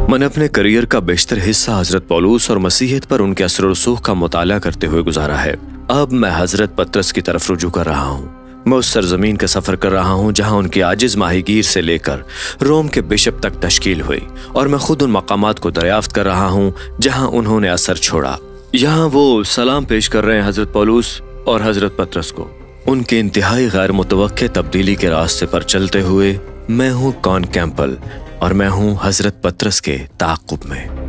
मैंने अपने करियर का बेशतर हिस्सा हजरत पौलुस और मसीहियत पर उनके असर और रसूख का मुताला करते हुए गुजारा है। अब मैं हजरत पतरस की तरफ रुजू कर रहा हूँ। मैं उस सरजमीन का सफर कर रहा हूँ जहाँ उनके आजिज माहीगीर से लेकर रोम के बिशप तक तश्कील हुई, और मैं खुद उन मकामात को दरियाफ्त कर रहा हूँ जहाँ उन्होंने असर छोड़ा। यहाँ वो सलाम पेश कर रहे हैं हजरत पौलुस और हजरत पतरस को। उनके इंतहाई गैर मुतवक्के तब्दीली के रास्ते पर चलते हुए मैं हूँ कॉन कैंपल, और मैं हूँ हजरत पतरस के ताक़ुब में।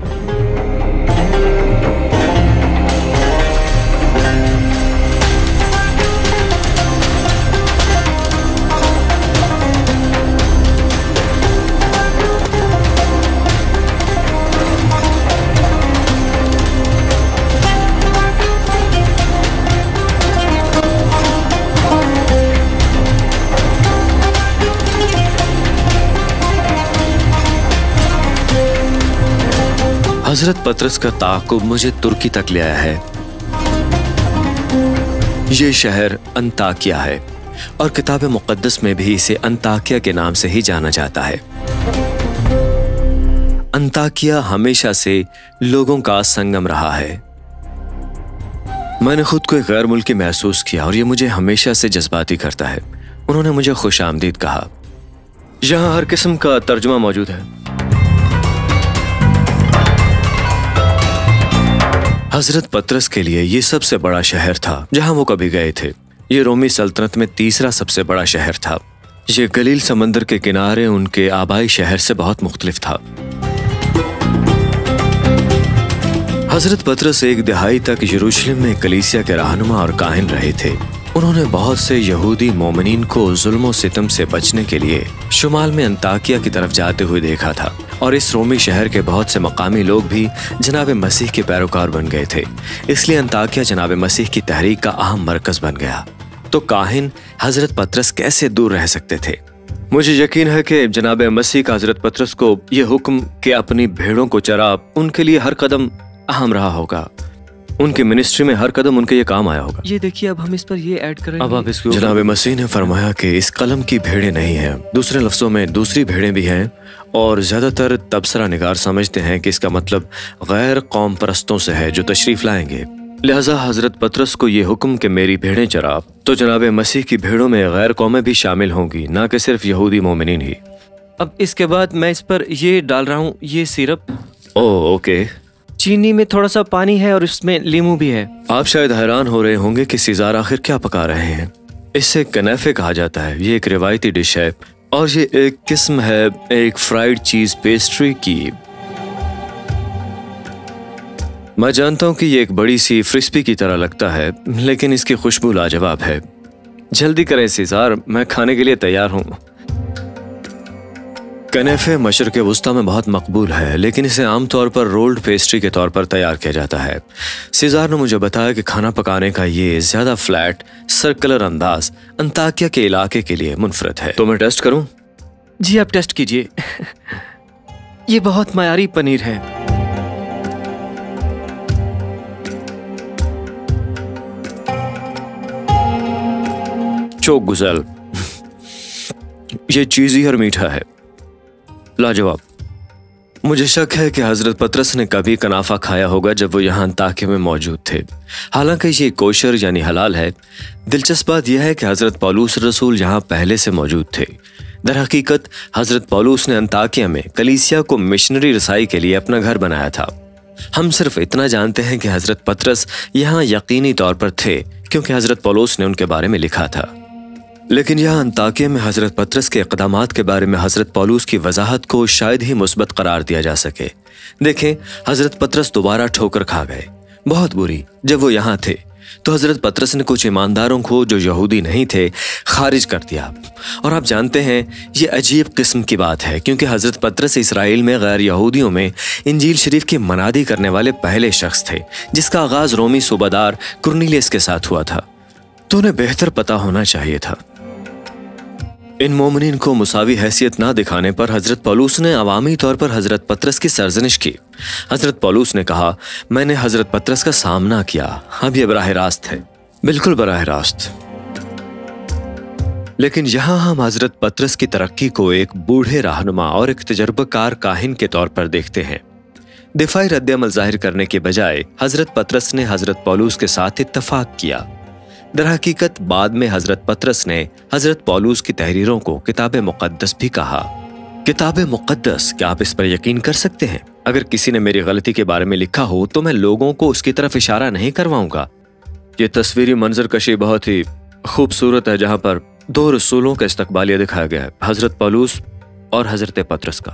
हजरत पतरस का ताक़ुब मुझे तुर्की तक ले आया है। ये शहर अंताकिया है, और किताब मुक़द्दस में भी इसे अंताकिया के नाम से ही जाना जाता है। अंताकिया हमेशा से लोगों का संगम रहा है। मैंने खुद को एक गैर मुल्की महसूस किया, और ये मुझे हमेशा से जज्बाती करता है। उन्होंने मुझे खुश आमदीद कहा। यहाँ हर किस्म का तर्जुमा मौजूद है। हजरत पतरस के लिए ये सबसे बड़ा शहर था जहां वो कभी गए थे। ये रोमी सल्तनत में तीसरा सबसे बड़ा शहर था। ये गलील समंदर के किनारे उनके आबाई शहर से बहुत मुख्तलिफ था। हजरत पतरस एक दिहाई तक यरूशलेम में कलीसिया के रहनुमा और काहिन रहे थे। उन्होंने बहुत से यहूदी मोमिनीन को जुल्म सितम से बचने के लिए शुमाल में अंताकिया की तरफ जाते हुए देखा था, और इस रोमी शहर के बहुत से मकामी लोग भी जनाब मसीह के पैरोकार बन गए थे। इसलिए अंताकिया जनाब मसीह की तहरीक का अहम मरकज बन गया। तो काहिन हजरत पतरस कैसे दूर रह सकते थे? मुझे यकीन है कि जनाब मसीह का हजरत पतरस को यह हुक्म कि अपनी भेड़ों को चरा उनके लिए हर कदम अहम रहा होगा। उनकी मिनिस्ट्री में हर कदम उनके ये काम आया होगा। ये देखिए, अब हम इस पर ये ऐड करेंगे। अब आप इसको जनाब मसीह ने फरमाया कि इस कलम की भेड़ें नहीं हैं, दूसरे लफ्जों में दूसरी भेड़ें भी हैं, और ज्यादातर तबसरा निगार समझते हैं कि इसका मतलब गैर कौम परस्तों से है जो तशरीफ लाएंगे। लिहाजा हजरत पतरस को ये हुक्म कि मेरी भेड़ें चरा, तो जनाब मसीह की भेड़ों में गैर कौमें भी शामिल होंगी, ना कि सिर्फ यहूदी मोमिनीन ही। अब इसके बाद मैं इस पर ये डाल रहा हूँ, ये सिरप। Oh okay. चीनी में थोड़ा सा पानी है और इसमें लीमू भी है। आप शायद हैरान हो रहे होंगे कि सीज़ार आखिर क्या पका रहे हैं। इसे कनेफे कहा जाता है। ये एक रिवायती डिश है, और ये एक किस्म है एक फ्राइड चीज पेस्ट्री की। मैं जानता हूं कि ये एक बड़ी सी फ्रिस्पी की तरह लगता है, लेकिन इसकी खुशबू लाजवाब है। जल्दी करें सीज़ार, मैं खाने के लिए तैयार हूं। कनेफे मशरक़ वुस्ता में बहुत मकबूल है, लेकिन इसे आमतौर पर रोल्ड पेस्ट्री के तौर पर तैयार किया जाता है। सीज़ार ने मुझे बताया कि खाना पकाने का ये ज्यादा फ्लैट सर्कुलर अंदाज अंताकिया के इलाके के लिए मुनफरद है। तो मैं टेस्ट करूं? जी आप टेस्ट कीजिए। ये बहुत मयारी पनीर है। चोक गुजल। ये चीज़ी और मीठा है, लाजवाब। मुझे शक है कि हजरत पतरस ने कभी कनाफा खाया होगा जब वो यहाँ अंताकिया में मौजूद थे। हालांकि ये कोशर यानी हलाल है। दिलचस्प बात यह है कि हजरत पौलुस रसूल यहाँ पहले से मौजूद थे। दरहकीकत हजरत पौलुस ने अंताकिया में कलीसिया को मिशनरी रसाई के लिए अपना घर बनाया था। हम सिर्फ इतना जानते हैं कि हजरत पतरस यहाँ यकीनी तौर पर थे क्योंकि हजरत पौलुस ने उनके बारे में लिखा था। लेकिन यहाँ अंताकिया में हजरत पतरस के इक़दामात के बारे में हजरत पौलुस की वजाहत को शायद ही मुस्बत करार दिया जा सके। देखें, हजरत पतरस दोबारा ठोकर खा गए, बहुत बुरी। जब वो यहाँ थे तो हजरत पतरस ने कुछ ईमानदारों को जो यहूदी नहीं थे खारिज कर दिया। और आप जानते हैं ये अजीब किस्म की बात है क्योंकि हजरत पतरस इसराइल में गैर यहूदियों में इंजील शरीफ की मनादी करने वाले पहले शख्स थे, जिसका आगाज रोमी सूबादार कुरनीलियस के साथ हुआ था। तो उन्हें बेहतर पता होना चाहिए था। इन मोमिनीन को मुसावी हैसियत ना दिखाने पर हजरत पौलुस ने अवामी तौर पर हजरत पतरस की सरजनिश की। हजरत पौलुस ने कहा, मैंने हजरत पतरस का सामना किया। अब यह बराह रास्त है, बिल्कुल बराह रास्त। लेकिन यहाँ हम हजरत पतरस की तरक्की को एक बूढ़े रहनुमा और एक तजर्बाकार काहिन के तौर पर देखते हैं। दिफाई रद्द-ए-अमल जाहिर करने के बजाय हजरत पतरस ने हजरत पौलुस के साथ इत्तफाक किया। दरहकीकत बाद में हजरत पतरस ने हजरत पौलुस की तहरीरों को किताब मुक़द्दस भी कहा। किताब मुक़द्दस, क्या आप इस पर यकीन कर सकते हैं? अगर किसी ने मेरी गलती के बारे में लिखा हो तो मैं लोगों को उसकी तरफ इशारा नहीं करवाऊंगा। ये तस्वीरी मंजर कशी बहुत ही खूबसूरत है, जहां पर दो रसूलों का इस्तकबालिया दिखाया गया है, हजरत पौलुस और हजरत पतरस का।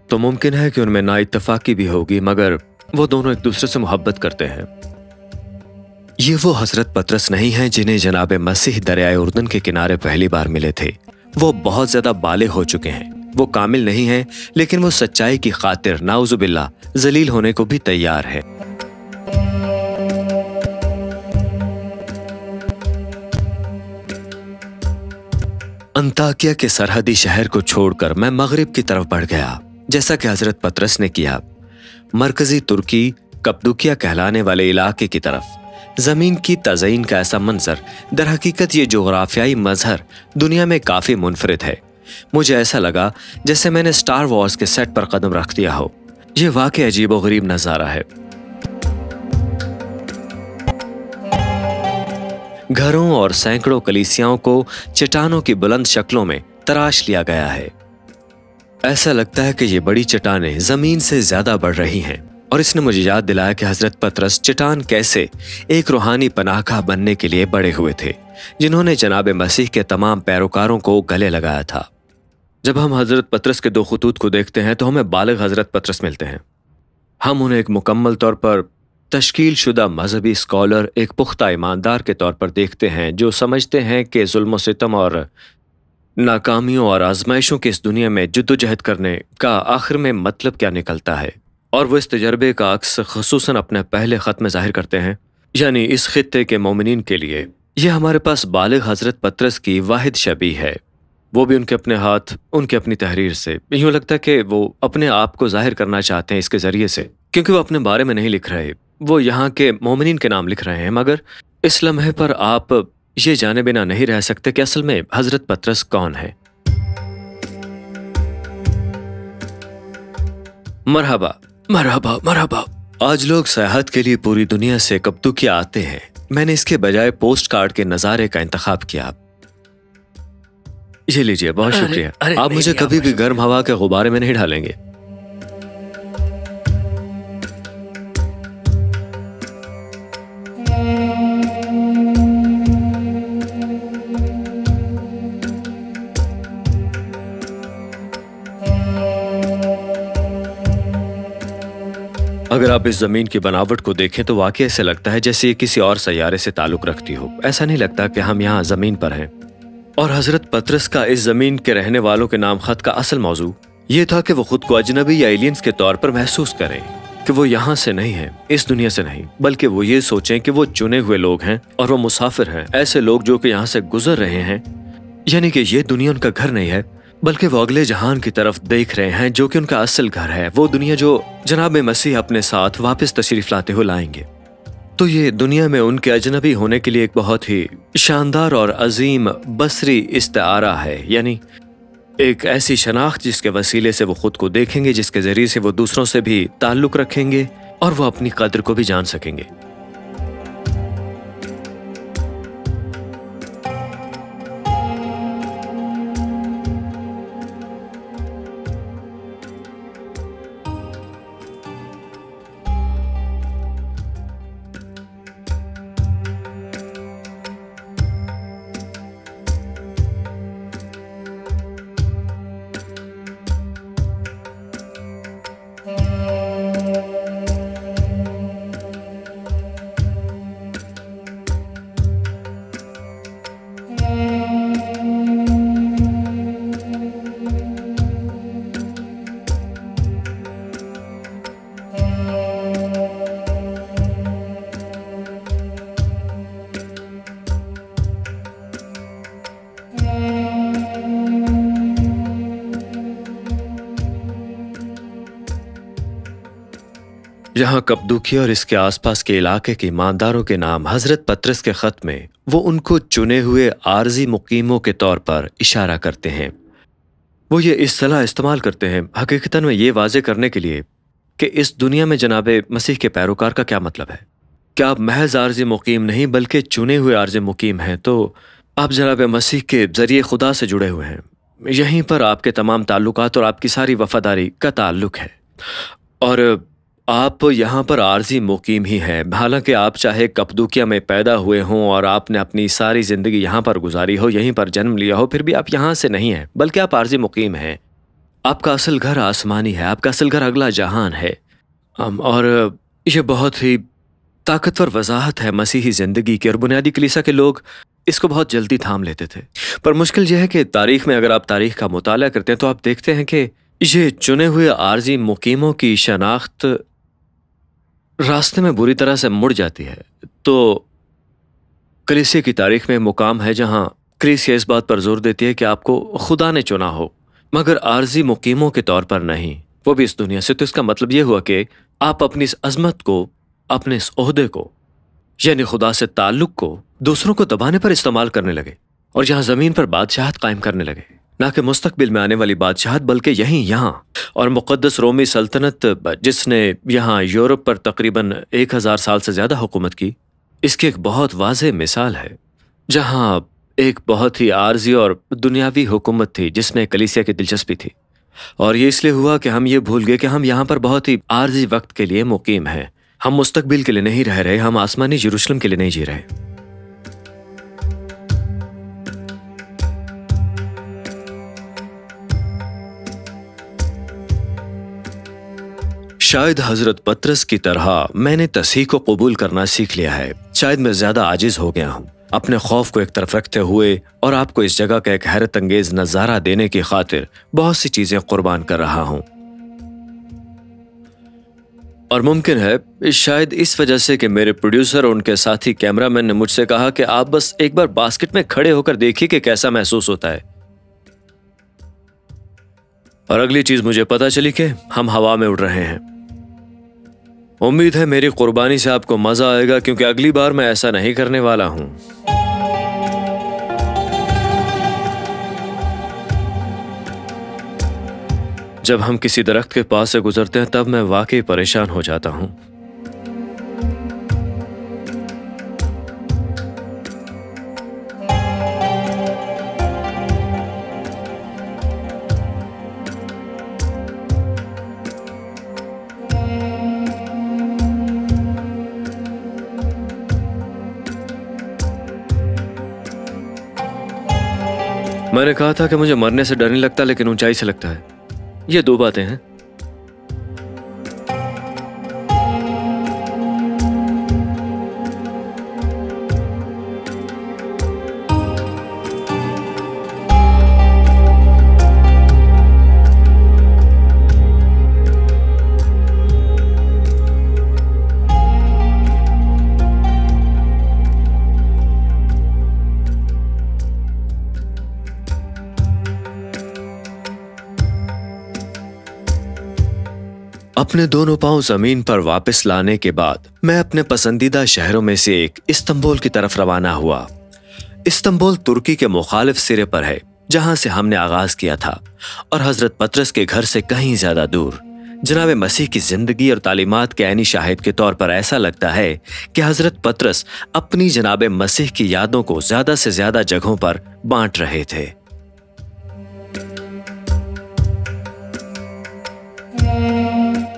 तो मुमकिन है कि उनमें नाइत्तफाकी भी होगी, मगर वो दोनों एक दूसरे से मोहब्बत करते हैं। ये वो हजरत पतरस नहीं हैं जिन्हें जनाब मसीह दरियाए उर्दन के किनारे पहली बार मिले थे। वो बहुत ज्यादा बालिग हो चुके हैं। वो कामिल नहीं हैं, लेकिन वो सच्चाई की खातिर नाउजुबिल्ला जलील होने को भी तैयार है। अंताकिया के सरहदी शहर को छोड़कर मैं मगरिब की तरफ बढ़ गया, जैसा कि हजरत पतरस ने किया। मरकजी तुर्की कप्पदूकिया कहलाने वाले इलाके की तरफ। जमीन की तज़यीन का ऐसा मंजर, दरहकीकत ये जोग्राफियाई मजहर दुनिया में काफी मुनफरिद है। मुझे ऐसा लगा जैसे मैंने स्टार वॉर्स के सेट पर कदम रख दिया हो। ये वाकई अजीब और गरीब नजारा है। घरों और सैकड़ों कलीसियाओं को चट्टानों की बुलंद शक्लों में तराश लिया गया है। ऐसा लगता है कि ये बड़ी चट्टानें जमीन से ज्यादा बढ़ रही हैं, और इसने मुझे याद दिलाया कि हजरत पतरस चट्टान कैसे एक रूहानी पनाहगाह बनने के लिए बड़े हुए थे, जिन्होंने जनाब मसीह के तमाम पैरोकारों को गले लगाया था। जब हम हजरत पतरस के दो खतूत को देखते हैं तो हमें बालिग हजरत पतरस मिलते हैं। हम उन्हें एक मुकम्मल तौर पर तश्कील शुदा मजहबी स्कॉलर, एक पुख्ता ईमानदार के तौर पर देखते हैं, जो समझते हैं कि जुल्म सितम और नाकामियों और आजमाइशों की इस दुनिया में जद्दोजहद करने का आखिर में मतलब क्या निकलता है। और वो इस तजर्बे का अक्स खुसूसन अपने पहले ख़त में जाहिर करते हैं। यानी इस खित्ते के मोमिनीन के लिए यह हमारे पास बालिग हजरत पतरस की वाहिद शबी है। वो भी उनके अपने हाथ, उनकी अपनी तहरीर से। यूँ लगता है कि वो अपने आप को जाहिर करना चाहते हैं इसके ज़रिए से, क्योंकि वो अपने बारे में नहीं लिख रहे, वो यहाँ के मोमिनीन के नाम लिख रहे हैं। मगर इस लम्हे पर आप ये जाने बिना नहीं रह सकते कि असल में हजरत पतरस कौन है। मरहबा मरहबा मरहबा। आज लोग सेहत के लिए पूरी दुनिया से कप्पदूकिया आते हैं। मैंने इसके बजाय पोस्ट कार्ड के नज़ारे का इंतखाब किया। ये लीजिए, बहुत शुक्रिया। आप मुझे कभी भी गर्म हवा के गुब्बारे में नहीं डालेंगे। अगर आप इस जमीन की बनावट को देखें तो वाकई ऐसे लगता है जैसे ये किसी और सैयारे से ताल्लुक रखती हो। ऐसा नहीं लगता कि हम यहाँ जमीन पर हैं। और हजरत पतरस का इस जमीन के रहने वालों के नाम खत का असल मौजू ये था कि वो खुद को अजनबी या एलियंस के तौर पर महसूस करें, कि वो यहाँ से नहीं है, इस दुनिया से नहीं, बल्कि वो ये सोचें कि वो चुने हुए लोग हैं और वो मुसाफिर हैं, ऐसे लोग जो कि यहाँ से गुजर रहे हैं। यानी कि ये दुनिया उनका घर नहीं है, बल्कि वो अगले जहान की तरफ देख रहे हैं, जो कि उनका असल घर है, वो दुनिया जो जनाब मसीह अपने साथ वापस तशरीफ लाते हुए लाएंगे। तो ये दुनिया में उनके अजनबी होने के लिए एक बहुत ही शानदार और अजीम बसरी इस्तारा है, यानी एक ऐसी शनाख्त जिसके वसीले से वो खुद को देखेंगे, जिसके जरिए से वो दूसरों से भी ताल्लुक रखेंगे और वो अपनी कद्र को भी जान सकेंगे। जहां कप्पदूकिया और इसके आसपास के इलाके के ईमानदारों के नाम हजरत पतरस के खत में वो उनको चुने हुए आर्जी मुकीमों के तौर पर इशारा करते हैं। वो ये इस्तिलाह इस्तेमाल करते हैं हकीकतन में ये वाजे करने के लिए कि इस दुनिया में जनाबे मसीह के पैरोकार का क्या मतलब है। क्या आप महज आर्जी मुकीम नहीं बल्कि चुने हुए आर्जी मुकीम हैं, तो आप जनाबे मसीह के जरिए खुदा से जुड़े हुए हैं। यहीं पर आपके तमाम ताल्लुकात और आपकी सारी वफादारी का ताल्लुक है। और आप यहाँ पर आर्जी मुकीम ही हैं। हालांकि आप चाहे कप्पदूकिया में पैदा हुए हों और आपने अपनी सारी ज़िंदगी यहाँ पर गुजारी हो, यहीं पर जन्म लिया हो, फिर भी आप यहाँ से नहीं हैं, बल्कि आप आर्जी मुकीम हैं। आपका असल घर आसमानी है, आपका असल घर अगला जहान है। और ये बहुत ही ताकतवर वजाहत है मसीही ज़िंदगी की, और बुनियादी कलीसिया के लोग इसको बहुत जल्दी थाम लेते थे। पर मुश्किल यह है कि तारीख में अगर आप तारीख का मुताला करते हैं तो आप देखते हैं कि ये चुने हुए आर्जी मुकीमों की शनाख्त रास्ते में बुरी तरह से मुड़ जाती है। तो कलीसिया की तारीख में मुकाम है जहां कलीसिया इस बात पर जोर देती है कि आपको खुदा ने चुना हो, मगर आर्जी मुकीमों के तौर पर नहीं, वो भी इस दुनिया से। तो इसका मतलब यह हुआ कि आप अपनी इस अजमत को, अपने इस ओहदे को, यानी खुदा से ताल्लुक को दूसरों को दबाने पर इस्तेमाल करने लगे, और जहां जमीन पर बादशाहत कायम करने लगे, ना कि मुस्तकबिल में आने वाली बादशाहत, बल्कि यहीं यहाँ। और मुक़द्दस रोमी सल्तनत जिसने यहाँ यूरोप पर तकरीबन 1000 साल से ज़्यादा हुकूमत की, इसकी एक बहुत वाज़ेह मिसाल है, जहाँ एक बहुत ही आर्जी और दुनियावी हुकूमत थी जिसमें कलीसिया की दिलचस्पी थी। और ये इसलिए हुआ कि हम ये भूल गए कि हम यहाँ पर बहुत ही आर्जी वक्त के लिए मुकीम हैं। हम मुस्तकबिल के लिए नहीं रह रहे, हम आसमानी यरूशलेम के लिए नहीं जी रहे। शायद हजरत पतरस की तरह मैंने तस्हीह को कबूल करना सीख लिया है। शायद मैं ज्यादा आजिज हो गया हूं, अपने खौफ को एक तरफ रखते हुए और आपको इस जगह का एक हैरत अंगेज नजारा देने की खातिर बहुत सी चीजें कुर्बान कर रहा हूं। और मुमकिन है शायद इस वजह से कि मेरे प्रोड्यूसर और उनके साथी कैमरामैन ने मुझसे कहा कि आप बस एक बार बास्केट में खड़े होकर देखिए कि कैसा महसूस होता है। और अगली चीज मुझे पता चली कि हम हवा में उड़ रहे हैं। उम्मीद है मेरी कुर्बानी से आपको मजा आएगा, क्योंकि अगली बार मैं ऐसा नहीं करने वाला हूं। जब हम किसी दरख्त के पास से गुजरते हैं तब मैं वाकई परेशान हो जाता हूं। मैंने कहा था कि मुझे मरने से डर नहीं लगता, लेकिन ऊंचाई से लगता है। ये दो बातें हैं। अपने दोनों पांव जमीन पर वापस लाने के बाद मैं अपने पसंदीदा शहरों में से एक इस्तांबुल की तरफ रवाना हुआ। इस्तांबुल तुर्की के मुखालिफ सिरे पर है, जहां से हमने आगाज किया था, और हजरत पतरस के घर से कहीं ज्यादा दूर। जनाब मसीह की जिंदगी और तालीमात के ऐनी शाहिद के तौर पर ऐसा लगता है कि हजरत पतरस अपनी जनाब मसीह की यादों को ज्यादा से ज्यादा जगहों पर बांट रहे थे।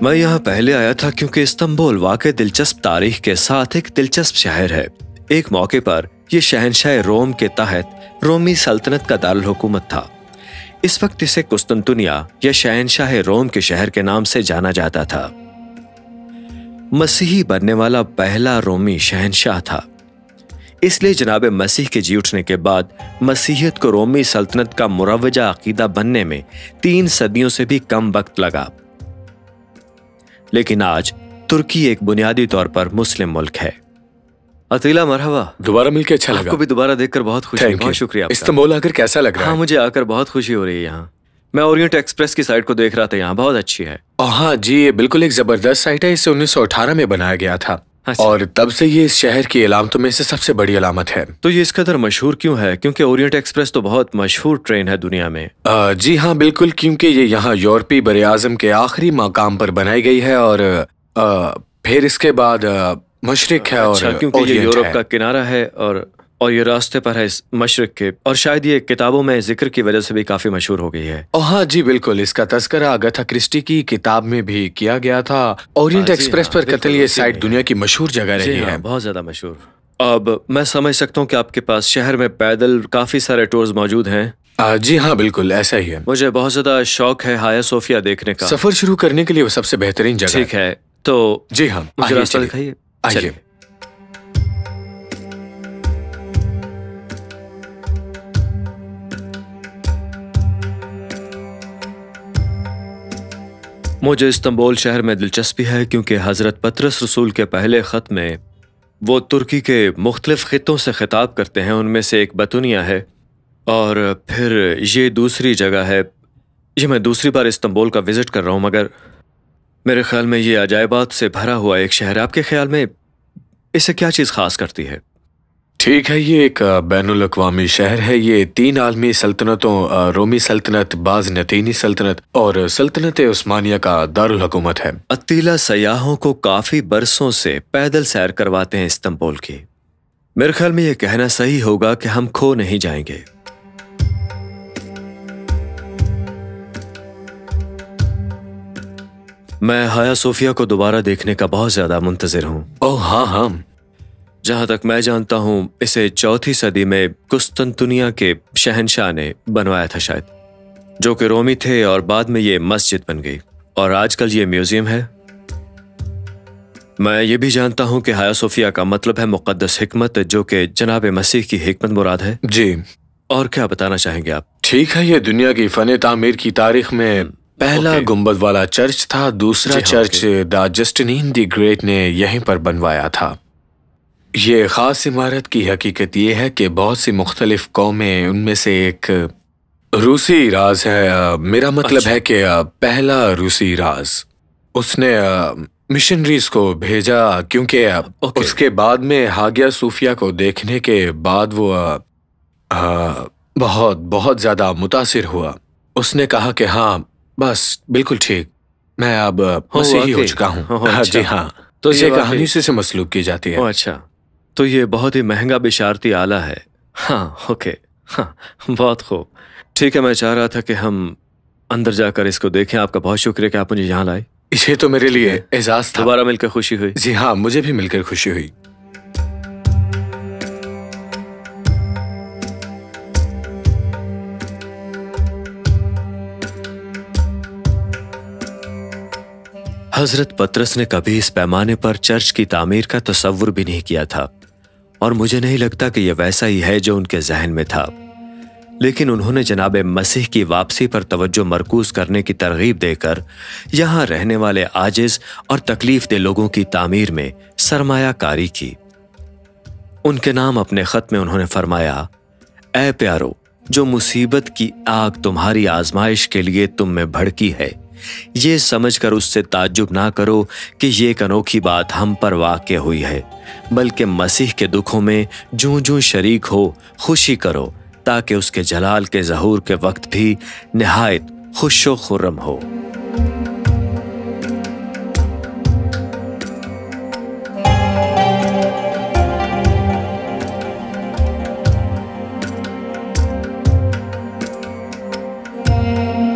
मैं यहाँ पहले आया था क्योंकि इस्तांबुल वाकई दिलचस्प तारीख के साथ एक दिलचस्प शहर है। एक मौके पर यह शहनशाह रोम के तहत रोमी सल्तनत का दारुल हुकूमत था। इस वक्त इसे कुस्तुनतुनिया या शहनशाह रोम के शहर के नाम से जाना जाता था। मसीही बनने वाला पहला रोमी शहनशाह था, इसलिए जनाब मसीह के जी उठने के बाद मसीहियत को रोमी सल्तनत का मुरव्वजा अकीदा बनने में 3 सदियों से भी कम वक्त लगा। लेकिन आज तुर्की एक बुनियादी तौर पर मुस्लिम मुल्क है। अतीला मरहबा, दोबारा मिलकर अच्छा लगा। आपको भी दोबारा देखकर बहुत खुशी हुई। बहुत शुक्रिया आपका। इस्तांबुल आकर कैसा लग रहा है? हाँ, मुझे आकर बहुत खुशी हो रही है। यहाँ मैं ओरिएंट एक्सप्रेस की साइट को देख रहा था, यहाँ बहुत अच्छी है। हाँ जी, ये बिल्कुल एक जबरदस्त साइट है। इसे 1918 में बनाया गया था। अच्छा। और तब से ये इस शहर की अलामतों में से सबसे बड़ी अलामत है। तो ये इस कदर मशहूर क्यों है? क्योंकि ओरिएंट एक्सप्रेस तो बहुत मशहूर ट्रेन है दुनिया में। जी हाँ बिल्कुल, क्योंकि ये यहाँ यूरोपीय बरे-आज़म के आखिरी मकाम पर बनाई गई है और फिर इसके बाद मशरिक है और अच्छा, क्योंकि ये ओरिएंट यूरोप है। का किनारा है और ये रास्ते पर है इस मशरिक के, और शायद ये किताबों में जिक्र की वजह से भी काफी मशहूर हो गई है। हाँ जी बिल्कुल, इसका तज़किरा अगाथा क्रिस्टी की किताब में भी किया गया था। ओरिएंट जी एक्सप्रेस हाँ, पर बिल्कुल, कत्ल ये उसी साइट में दुनिया की मशहूर जगह जी रही हाँ, है। बहुत ज्यादा मशहूर। अब मैं समझ सकता हूँ कि आपके पास शहर में पैदल काफी सारे टूर्स मौजूद हैं। जी हाँ बिल्कुल, ऐसा ही है। मुझे बहुत ज्यादा शौक है हाया सोफिया देखने का। सफर शुरू करने के लिए वो सबसे बेहतरीन जगह ठीक है, तो जी हाँ, मुझे आइए रास्ता चलिए। दिखाइए। आइए। चलिए। मुझे इस्तांबुल शहर में दिलचस्पी है क्योंकि हजरत पतरस रसूल के पहले खत में वो तुर्की के मुख्तलिफ खितों से खिताब करते हैं। उनमें से एक बतूनिया है और फिर ये दूसरी जगह है। ये मैं दूसरी बार इस्तांबुल का विजिट कर रहा हूँ, मगर मेरे ख्याल में ये अजायबात से भरा हुआ एक शहर है। आपके ख्याल में इसे क्या चीज़ खास करती है? ठीक है, ये एक बैनुल अक़वामी शहर है। ये 3 आलमी सल्तनतों, रोमी सल्तनत, बाज़नतीनी सल्तनत और सल्तनत उस्मानिया का दारुल हुकूमत है। अतीला सयाहों को काफी बरसों से पैदल सैर करवाते हैं इस्तांबुल की। मेरे ख्याल में यह कहना सही होगा कि हम खो नहीं जाएंगे। मैं हाया सोफिया को दोबारा देखने का बहुत ज्यादा मुंतजिर हूँ। ओह हाँ हाँ, जहां तक मैं जानता हूं इसे 4वीं सदी में कुस्तुनतुनिया के शहंशाह ने बनवाया था शायद, जो कि रोमी थे, और बाद में ये मस्जिद बन गई और आजकल ये म्यूजियम है। मैं ये भी जानता हूं कि हाया सोफिया का मतलब है मुक़द्दस हिकमत, जो कि जनाब मसीह की हिकमत मुराद है। जी। और क्या बताना चाहेंगे आप? ठीक है, ये दुनिया की फन तामीर की तारीख में पहला ओके। गुंबद वाला चर्च था। दूसरा जी हाँ, church the Justinian the great ने यहीं पर बनवाया था। ये खास इमारत की हकीकत ये है कि बहुत सी मुख्तलिफ कौमें, उनमें से एक रूसी राज है। मेरा मतलब अच्छा। है कि पहला रूसी राज, उसने मिशनरीज को भेजा, क्योंकि ओके। उसके बाद में हागिया सूफिया को देखने के बाद वो बहुत बहुत ज्यादा मुतासिर हुआ। उसने कहा कि हाँ बस बिल्कुल ठीक, मैं अब मसीही हो वाकई? चुका हूँ। अच्छा। जी हाँ, तो इसे ये वाकई- कहानी से मसलूब की जाती है। अच्छा, तो ये बहुत ही महंगा बिशारती आला है। हाँ, ओके। हाँ, बहुत खूब। ठीक है, मैं चाह रहा था कि हम अंदर जाकर इसको देखें। आपका बहुत शुक्रिया कि आप मुझे यहाँ लाए। ये तो मेरे लिए एजाज था। दोबारा मिलकर खुशी हुई। जी हाँ, मुझे भी मिलकर खुशी हुई। हजरत पतरस ने कभी इस पैमाने पर चर्च की तामीर का तसव्वुर भी नहीं किया था, और मुझे नहीं लगता कि यह वैसा ही है जो उनके जहन में था। लेकिन उन्होंने जनाब मसीह की वापसी पर तवज्जो मरकूज करने की तरगीब देकर यहां रहने वाले आजिज और तकलीफ दे लोगों की तामीर में सरमायाकारी की। उनके नाम अपने खत में उन्होंने फरमाया, ऐ प्यारो, जो मुसीबत की आग तुम्हारी आजमाइश के लिए तुम में भड़की है, ये समझकर उससे ताज्जुब ना करो कि ये एक अनोखी बात हम पर वाक़या हुई है, बल्कि मसीह के दुखों में जूं जूं शरीक हो खुशी करो, ताकि उसके जलाल के ज़हूर के वक्त भी निहायत खुशो खुर्रम हो।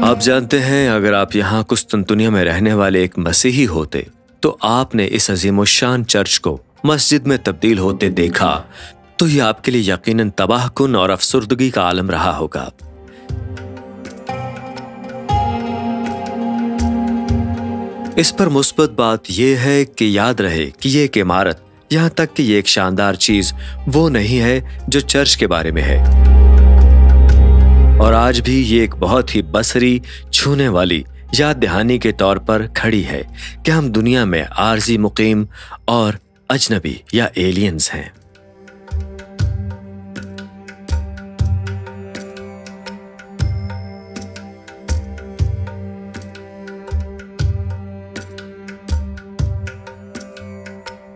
आप जानते हैं, अगर आप यहाँ कुस्तुनतुनिया में रहने वाले एक मसीही होते तो आपने इस अजीमुशान चर्च को मस्जिद में तब्दील होते देखा, तो ये आपके लिए यकीनन तबाहकुन और अफसुर्दगी का आलम रहा होगा। इस पर मुस्बत बात यह है कि याद रहे कि ये एक इमारत, यहाँ तक कि ये एक शानदार चीज वो नहीं है जो चर्च के बारे में है, और आज भी ये एक बहुत ही बसरी, छूने वाली याद दहानी के तौर पर खड़ी है कि हम दुनिया में आरजी मुकीम और अजनबी या एलियंस हैं।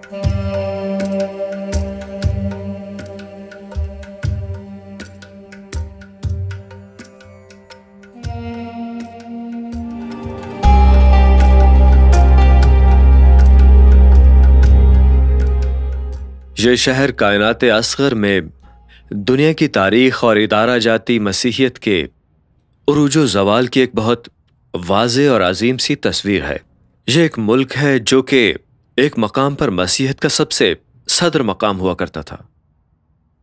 ये शहर कायनात असगर में दुनिया की तारीख और इदारा जाती मसीहियत के उरूजो जवाल की एक बहुत वाज़े और अजीम सी तस्वीर है। ये एक मुल्क है जो कि एक मकाम पर मसीहत का सबसे सदर मकाम हुआ करता था।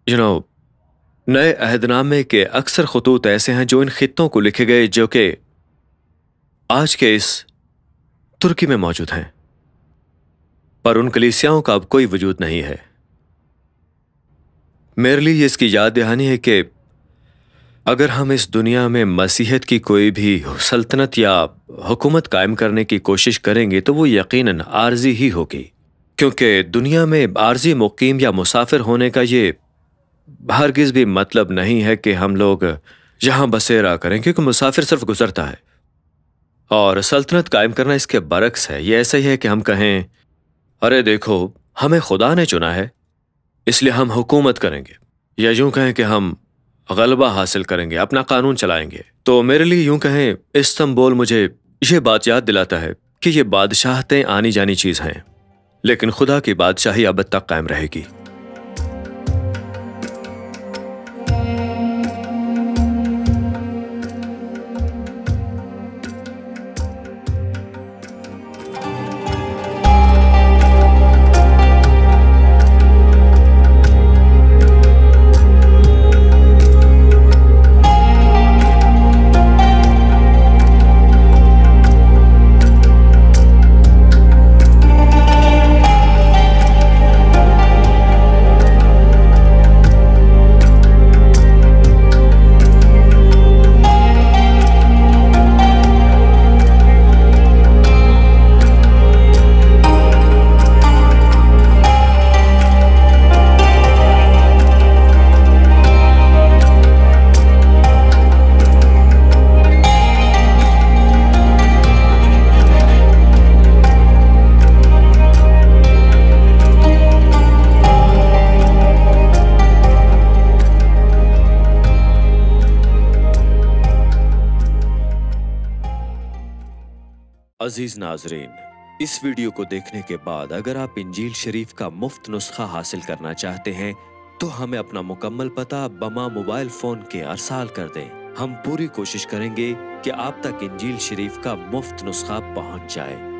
नए अहदनामे के अक्सर खतूत ऐसे हैं जो इन खित्तों को लिखे गए जो कि आज के इस तुर्की में मौजूद हैं, पर उन कलीसियाओं का अब कोई वजूद नहीं है। मेरे लिए इसकी याद दहानी है कि अगर हम इस दुनिया में मसीहत की कोई भी सल्तनत या हुकूमत कायम करने की कोशिश करेंगे तो वो यकीनन आर्जी ही होगी, क्योंकि दुनिया में आर्जी मुकीम या मुसाफिर होने का ये हरगिज़ भी मतलब नहीं है कि हम लोग यहाँ बसेरा करें, क्योंकि मुसाफिर सिर्फ गुजरता है और सल्तनत कायम करना इसके बरक्स है। ये ऐसा ही है कि हम कहें अरे देखो हमें खुदा ने चुना है इसलिए हम हुकूमत करेंगे, या यूं कहें कि हम गलबा हासिल करेंगे, अपना कानून चलाएंगे। तो मेरे लिए यूं कहें इस्तंबुल मुझे ये बात याद दिलाता है कि ये बादशाहतें आनी जानी चीज हैं, लेकिन खुदा की बादशाही अब तक कायम रहेगी। अजीज नाजरीन, इस वीडियो को देखने के बाद अगर आप इंजील शरीफ का मुफ्त नुस्खा हासिल करना चाहते हैं तो हमें अपना मुकम्मल पता बमा मोबाइल फोन के अरसाल कर दें। हम पूरी कोशिश करेंगे कि आप तक इंजील शरीफ का मुफ्त नुस्खा पहुंच जाए।